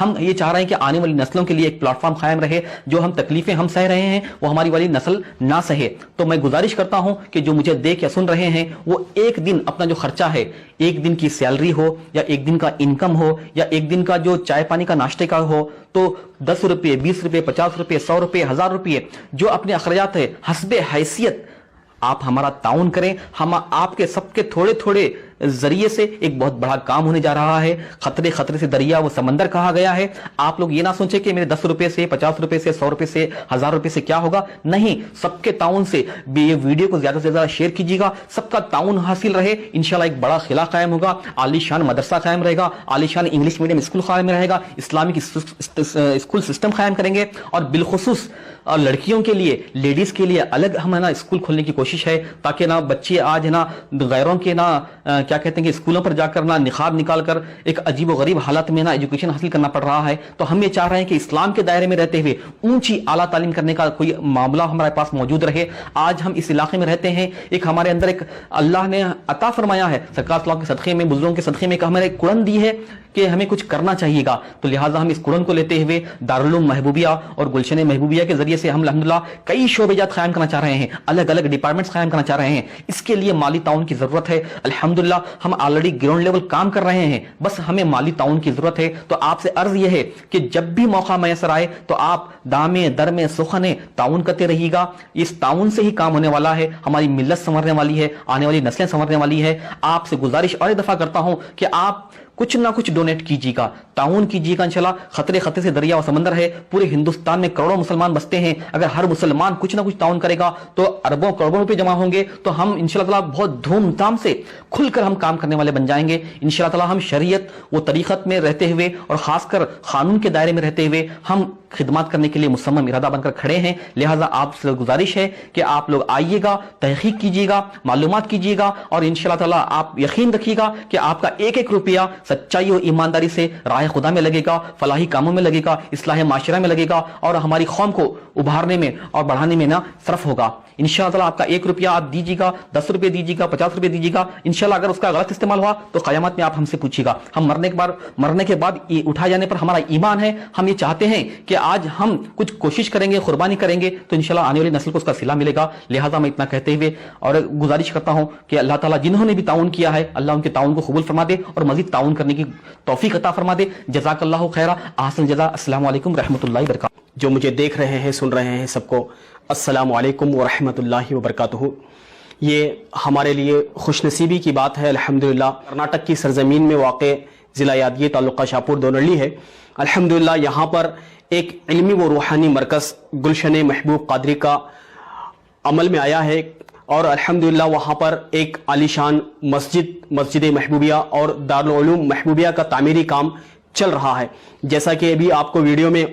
ہم یہ چاہ رہے ہیں کہ آنے والی نسلوں کے لیے ایک پلیٹ فارم قائم رہے. جو ہم تکلیفیں ہم سہ رہے ہیں وہ ہماری والی نسل نہ سہے. تو میں گزارش کرتا ہوں کہ جو مجھے دیکھ یا سن رہے ہیں وہ ایک دن اپنا جو خرچہ ہے, ایک دن کی سیلری ہو یا ایک دن کا انکم ہو یا ایک دن کا جو چائے پانی کا ناشتے کا ہو, تو 10 روپے, 20 روپے, 50 روپے, 100 روپے, 1000 روپے جو اپنے اخراجات ہے حسب حیثیت آپ ہمارا تعاون کریں. ہم آپ کے سب کے تھوڑے تھوڑے ذریعے سے ایک بہت بڑا کام ہونے جا رہا ہے. خطرے سے دریا وہ سمندر کہا گیا ہے. آپ لوگ یہ نہ سوچیں کہ میرے 10 روپے سے, 50 روپے سے, 100 روپے سے, 1000 روپے سے کیا ہوگا. نہیں, سب کے تعاون سے یہ ویڈیو کو زیادہ سے زیادہ شیئر کیجیے گا. سب کا تعاون حاصل رہے, انشاءاللہ ایک بڑا خلا قائم ہوگا, عالی شان مدرسہ قائم رہے گا, عالی شان انگلش میڈیم اسکول قائم رہے گا, اسلامک اسکول سسٹم قائم کریں گے. اور بالخصوص لڑکیوں کے لیے, لیڈیز کے لیے الگ ہم ہے نا اسکول کھولنے کی کوشش ہے, تاکہ نا بچے آج ہے نا غیروں کے نا کیا کہتے ہیں کہ اسکولوں پر جا کر نا نقاب نکال کر ایک عجیب و غریب حالت میں نا ایجوکیشن حاصل کرنا پڑ رہا ہے. تو ہم یہ چاہ رہے ہیں کہ اسلام کے دائرے میں رہتے ہوئے اونچی اعلیٰ تعلیم کرنے کا کوئی معاملہ ہمارے پاس موجود رہے. آج ہم اس علاقے میں رہتے ہیں, ایک ہمارے اندر ایک اللہ نے عطا فرمایا ہے, سرکار صلی اللہ کے صدقے میں, بزرگوں کے صدقے میں, ہمیں ایک کڑن دی ہے کہ ہمیں کچھ کرنا چاہیے گا. تو لہٰذا ہم اس کڑن کو لیتے ہوئے دارالعلوم محبوبیہ اور گلشن محبوبیہ کے ذریعے سے ہم الحمدللہ کئی شعبے جات قائم کرنا چاہ رہے ہیں, الگ الگ ڈپارٹمنٹس قائم کرنا چاہ رہے ہیں. اس کے لیے مالی تعاون کی ضرورت ہے. الحمدللہ ہم آلریڈی گراؤنڈ لیول کام کر رہے ہیں, بس ہمیں مالی تعاون کی ضرورت ہے. تو آپ سے عرض یہ ہے کہ جب بھی موقع میسر آئے تو آپ دامے درمے سخنے تعاون کرتے رہیے گا. اس تعاون سے ہی کام ہونے والا ہے, ہماری ملت سنورنے والی ہے, آنے والی نسلیں سنورنے والی ہے. آپ سے گزارش اور ایک دفعہ کرتا ہوں کہ آپ کچھ نہ کچھ ڈونیٹ کیجیے گا, تعاون کیجیے گا. انشاءاللہ خطرے سے دریا و سمندر ہے. پورے ہندوستان میں کروڑوں مسلمان بستے ہیں. اگر ہر مسلمان کچھ نہ کچھ تعاون کرے گا تو اربوں کروڑوں روپے جمع ہوں گے. تو ہم انشاءاللہ تعالی بہت دھوم دھام سے کھل کر ہم کام کرنے والے بن جائیں گے. انشاءاللہ تعالی ہم شریعت و طریقت میں رہتے ہوئے اور خاص کر قانون کے دائرے میں رہتے ہوئے ہم خدمات کرنے کے لیے مصمم ارادہ بن کر کھڑے ہیں. لہٰذا آپ سے گزارش ہے کہ آپ لوگ آئیے گا, تحقیق کیجیے گا, معلومات کیجیے گا, اور انشاءاللہ تعالی آپ یقین رکھیے گا کہ آپ کا ایک ایک روپیہ سچائی اور ایمانداری سے راہ خدا میں لگے گا, فلاحی کاموں میں لگے گا, اصلاح معاشرہ میں لگے گا, اور ہماری قوم کو ابھارنے میں اور بڑھانے میں نہ صرف ہوگا. انشاءاللہ تعالی آپ کا ایک روپیہ آپ دیجیے گا, 10 روپے دیجیے گا, 50 روپے دیجیے گا. انشاءاللہ اگر اس کا غلط استعمال ہوا تو قیامت میں آپ ہم سے پوچھیے گا. ہم مرنے کے بعد اٹھا جانے پر ہمارا ایمان ہے. ہم یہ چاہتے ہیں کہ آج ہم کچھ کوشش کریں گے, قربانی کریں گے, تو انشاءاللہ آنے والی نسل کو اس کا صلہ ملے گا. لہٰذا میں اتنا کہتے ہوئے اور گزارش کرتا ہوں کہ اللہ تعالیٰ جنہوں نے بھی تعاون کیا ہے, اللہ ان کے تعاون کو قبول فرما دے اور مزید تعاون کرنے کی توفیق عطا فرما دے. جزاک اللہ خیرہ, احسن جزا. السلام علیکم رحمۃ اللہ وبرکاتہ. جو مجھے دیکھ رہے ہیں, سن رہے ہیں, سب کو السلام علیکم ورحمۃ اللہ وبرکاتہ. یہ ہمارے لیے خوش نصیبی کی بات ہے الحمدللہ. کرناٹک کی سرزمین میں واقع ضلع یادگیر تعلقہ شاہپور دونلی ہے. الحمدللہ یہاں پر ایک علمی و روحانی مرکز گلشن محبوب قادری کا عمل میں آیا ہے, اور الحمدللہ وہاں پر ایک عالیشان مسجد محبوبیہ اور دارالعلوم محبوبیہ کا تعمیری کام چل رہا ہے. جیسا کہ ابھی آپ کو ویڈیو میں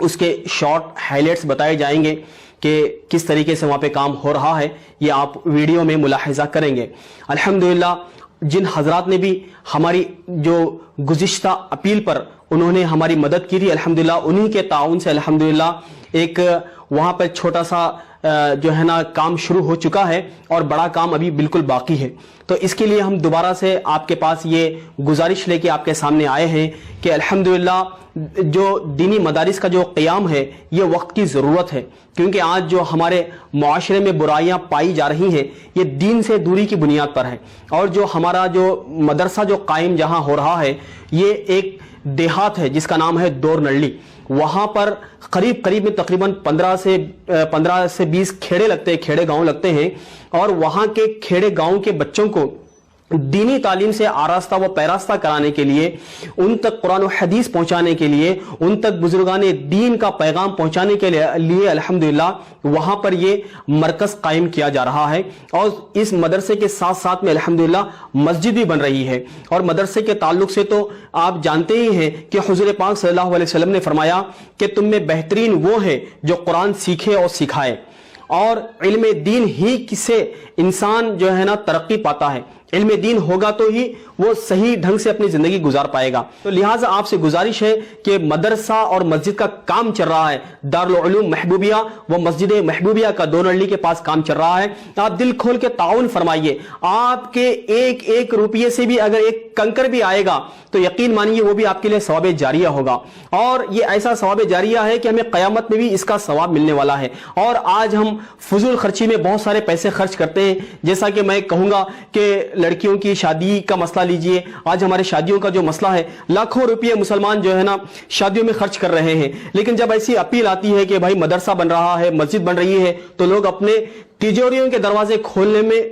اس کے شارٹ ہائی لائٹس بتائے جائیں گے کہ کس طریقے سے وہاں پہ کام ہو رہا ہے, یہ آپ ویڈیو میں ملاحظہ کریں گے. الحمدللہ جن حضرات نے بھی ہماری جو گزشتہ اپیل پر انہوں نے ہماری مدد کی تھی, الحمدللہ انہی کے تعاون سے الحمدللہ ایک وہاں پر چھوٹا سا جو ہے نا کام شروع ہو چکا ہے, اور بڑا کام ابھی بالکل باقی ہے. تو اس کے لیے ہم دوبارہ سے آپ کے پاس یہ گزارش لے کے آپ کے سامنے آئے ہیں کہ الحمدللہ جو دینی مدارس کا جو قیام ہے یہ وقت کی ضرورت ہے, کیونکہ آج جو ہمارے معاشرے میں برائیاں پائی جا رہی ہیں یہ دین سے دوری کی بنیاد پر ہے. اور جو ہمارا جو مدرسہ جو قائم جہاں ہو رہا ہے یہ ایک دیہات ہے جس کا نام ہے دور نلی. وہاں پر قریب میں تقریباً 15 سے 20 کھیڑے گاؤں لگتے ہیں, اور وہاں کے کھیڑے گاؤں کے بچوں کو دینی تعلیم سے آراستہ و پیراستہ کرانے کے لیے, ان تک قرآن و حدیث پہنچانے کے لیے, ان تک بزرگان دین کا پیغام پہنچانے کے لیے الحمدللہ وہاں پر یہ مرکز قائم کیا جا رہا ہے. اور اس مدرسے کے ساتھ ساتھ میں الحمدللہ مسجد بھی بن رہی ہے. اور مدرسے کے تعلق سے تو آپ جانتے ہی ہیں کہ حضور پاک صلی اللہ علیہ وسلم نے فرمایا کہ تم میں بہترین وہ ہے جو قرآن سیکھے اور سکھائے, اور علم دین ہی سے انسان جو ہے نا ترقی پاتا ہے. علم دین ہوگا تو ہی وہ صحیح ڈھنگ سے اپنی زندگی گزار پائے گا. تو لہٰذا آپ سے گزارش ہے کہ مدرسہ اور مسجد کا کام چل رہا ہے, دارالعلوم محبوبیہ و مسجد محبوبیہ کا دونرلی کے پاس کام چل رہا ہے. آپ دل کھول کے تعاون فرمائیے. آپ کے ایک ایک روپیے سے بھی اگر ایک کنکر بھی آئے گا تو یقین مانیے وہ بھی آپ کے لیے ثواب جاریہ ہوگا, اور یہ ایسا ثواب جاریہ ہے کہ ہمیں قیامت میں بھی اس کا ثواب ملنے والا ہے. اور آج ہم فضول خرچی میں بہت سارے پیسے خرچ کرتے ہیں, جیسا کہ میں کہوں گا کہ لڑکیوں کی شادی کا مسئلہ لیجئے. آج ہمارے شادیوں کا جو مسئلہ ہے, لاکھوں روپے مسلمان جو ہے نا شادیوں میں خرچ کر رہے ہیں, لیکن جب ایسی اپیل آتی ہے کہ بھائی مدرسہ بن رہا ہے, مسجد بن رہی ہے, تو لوگ اپنے تجوریوں کے دروازے کھولنے میں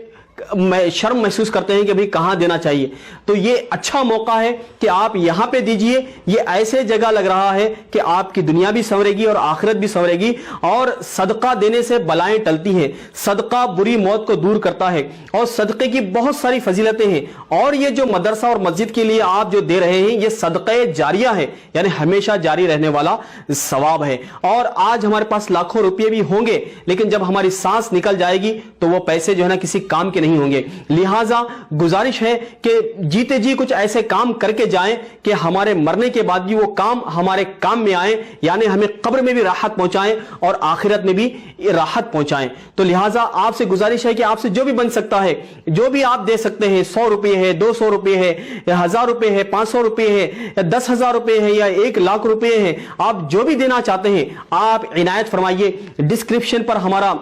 شرم محسوس کرتے ہیں کہ بھئی کہاں دینا چاہیے. تو یہ اچھا موقع ہے کہ آپ یہاں پہ دیجئے. یہ ایسے جگہ لگ رہا ہے کہ آپ کی دنیا بھی سنورے گی اور آخرت بھی سنورے گی, اور صدقہ دینے سے بلائیں ٹلتی ہیں, صدقہ بری موت کو دور کرتا ہے, اور صدقے کی بہت ساری فضیلتیں ہیں. اور یہ جو مدرسہ اور مسجد کے لیے آپ جو دے رہے ہیں یہ صدقہ جاریہ ہے, یعنی ہمیشہ جاری رہنے والا ثواب ہے. اور آج ہمارے پاس لاکھوں روپے بھی ہوں گے, لیکن جب ہماری سانس نکل جائے گی تو وہ پیسے جو ہے نا کسی کام کے نہیں ہوں گے. لہٰذا گزارش ہے کہ جیتے جی کچھ ایسے کام کر کے جائیں کہ ہمارے مرنے کے بعد بھی وہ کام ہمارے کام میں آئیں, یعنی ہمیں قبر میں بھی راحت پہنچائیں اور آخرت میں بھی راحت پہنچائیں. تو لہٰذا آپ سے گزارش ہے کہ آپ سے جو بھی بن سکتا ہے, جو بھی آپ دے سکتے ہیں, 100 روپے ہے, 200 روپے ہے, 1000 روپے ہے, 500 روپے ہے, یا 10,000 روپے ہے, یا 1,00,000 روپے ہے, آپ جو بھی دینا چاہتے ہیں آپ عنایت فرمائیے. ڈسکرپشن پر ہمارا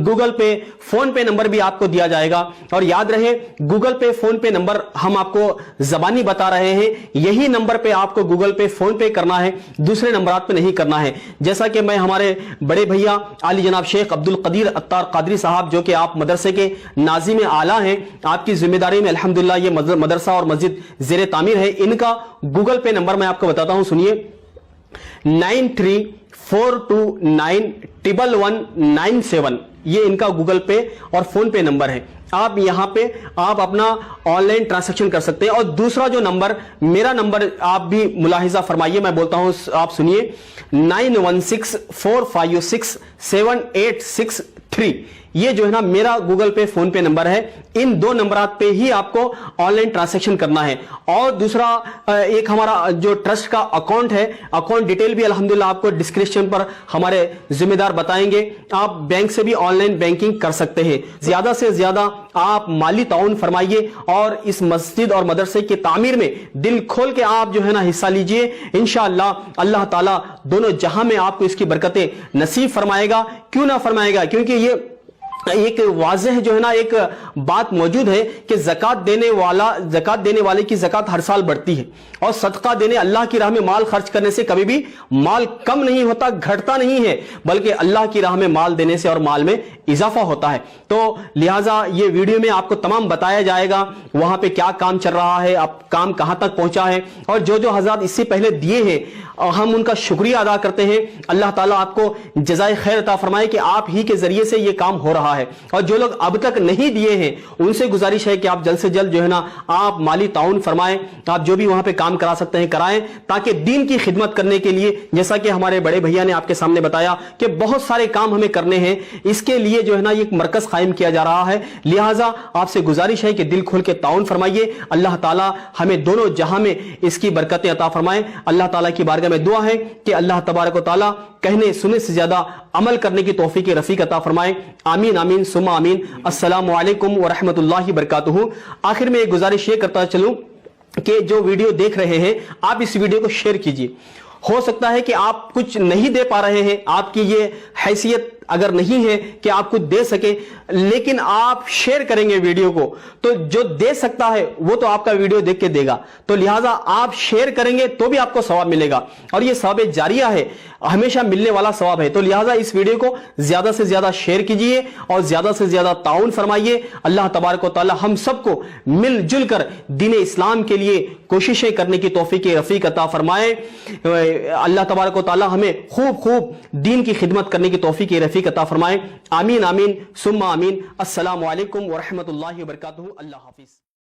گوگل پے فون پے نمبر بھی آپ کو دیا جائے گا, اور یاد رہے گوگل پے فون پے نمبر ہم آپ کو زبانی بتا رہے ہیں, یہی نمبر پہ آپ کو گوگل پے فون پے کرنا ہے, دوسرے نمبرات پہ نہیں کرنا ہے. جیسا کہ میں ہمارے بڑے بھیا عالی جناب شیخ عبد القدیر عطار قادری صاحب جو کہ آپ مدرسے کے ناظم اعلیٰ ہیں, آپ کی ذمہ داری میں الحمدللہ یہ مدرسہ اور مسجد زیر تعمیر ہے, ان کا گوگل پے نمبر میں آپ کو بتاتا ہوں, سنیے 9342911197, یہ ان کا گوگل پے اور فون پے نمبر ہے. آپ یہاں پہ آپ اپنا آن لائن ٹرانزیکشن کر سکتے ہیں. اور دوسرا جو نمبر میرا نمبر آپ بھی ملاحظہ فرمائیے, میں بولتا ہوں آپ سنیے 9164567863, یہ جو ہے نا میرا گوگل پے فون پے نمبر ہے. ان دو نمبرات پہ ہی آپ کو آن لائن ٹرانزیکشن کرنا ہے. اور دوسرا ایک ہمارا جو ٹرسٹ کا اکاؤنٹ ہے, اکاؤنٹ ڈیٹیل بھی الحمدللہ آپ کو ڈسکرپشن پر ہمارے ذمہ دار بتائیں گے. آپ بینک سے بھی آن لائن بینکنگ کر سکتے ہیں. زیادہ سے زیادہ آپ مالی تعاون فرمائیے اور اس مسجد اور مدرسے کی تعمیر میں دل کھول کے آپ جو ہے نا حصہ لیجئے. انشاءاللہ اللہ تعالیٰ دونوں جہاں میں آپ کو اس کی برکتیں نصیب فرمائے گا. کیوں نہ فرمائے گا, کیونکہ یہ ایک واضح جو ہے نا ایک بات موجود ہے کہ زکات دینے والے کی زکات ہر سال بڑھتی ہے, اور صدقہ دینے اللہ کی راہ میں مال خرچ کرنے سے کبھی بھی مال کم نہیں ہوتا, گھٹتا نہیں ہے, بلکہ اللہ کی راہ میں مال دینے سے اور مال میں اضافہ ہوتا ہے. تو لہٰذا یہ ویڈیو میں آپ کو تمام بتایا جائے گا وہاں پہ کیا کام چل رہا ہے, اب کام کہاں تک پہنچا ہے, اور جو جو حضرات اس سے پہلے دیے ہیں ہم ان کا شکریہ ادا کرتے ہیں. اللہ تعالیٰ آپ کو جزائے خیر عطا فرمائے کہ آپ ہی کے ذریعے سے یہ کام ہو رہا ہے. اور جو لوگ اب تک نہیں دیے ہیں ان سے گزارش ہے کہ آپ جلد سے جلد جو ہے نا آپ مالی تعاون فرمائیں, آپ جو بھی وہاں پہ کام کرا سکتے ہیں کرائیں, تاکہ دین کی خدمت کرنے کے لیے, جیسا کہ ہمارے بڑے بھیا نے آپ کے سامنے بتایا کہ بہت سارے کام ہمیں کرنے ہیں, اس کے لیے جو ہے نا ایک مرکز قائم کیا جا رہا ہے. لہٰذا آپ سے گزارش ہے کہ دل کھول کے تعاون فرمائیے. اللہ تعالیٰ ہمیں دونوں جہاں میں اس کی برکتیں عطا فرمائیں. اللہ تعالیٰ کی بارگاہ میں دعا ہے کہ اللہ تبارک و تعالیٰ کہنے سننے سے زیادہ عمل کرنے کی توفیق رفیق عطا فرمائے. آمین آمین ثم آمین. السلام علیکم ورحمۃ اللہ وبرکاتہ. آخر میں ایک گزارش یہ کرتا چلوں کہ جو ویڈیو دیکھ رہے ہیں آپ اس ویڈیو کو شیئر کیجیے. ہو سکتا ہے کہ آپ کچھ نہیں دے پا رہے ہیں, آپ کی یہ حیثیت اگر نہیں ہے کہ آپ کچھ دے سکیں, لیکن آپ شیئر کریں گے ویڈیو کو تو جو دے سکتا ہے وہ تو آپ کا ویڈیو دیکھ کے دے گا. تو لہٰذا آپ شیئر کریں گے تو بھی آپ کو ثواب ملے گا, اور یہ ثواب جاریہ ہے, ہمیشہ ملنے والا ثواب ہے. تو لہٰذا اس ویڈیو کو زیادہ سے زیادہ شیئر کیجئے اور زیادہ سے زیادہ تعاون فرمائیے. اللہ تبارک و تعالی ہم سب کو مل جل کر دین اسلام کے لیے کوششیں کرنے کی توفیق رفیق عطا فرمائے. اللہ تبارک و تعالی ہمیں خوب خوب دین کی خدمت کرنے کی توفیق رفیق عطا فرمائے. آمین آمین ثم آمین. السلام علیکم ورحمۃ اللہ وبرکاتہ. اللہ حافظ.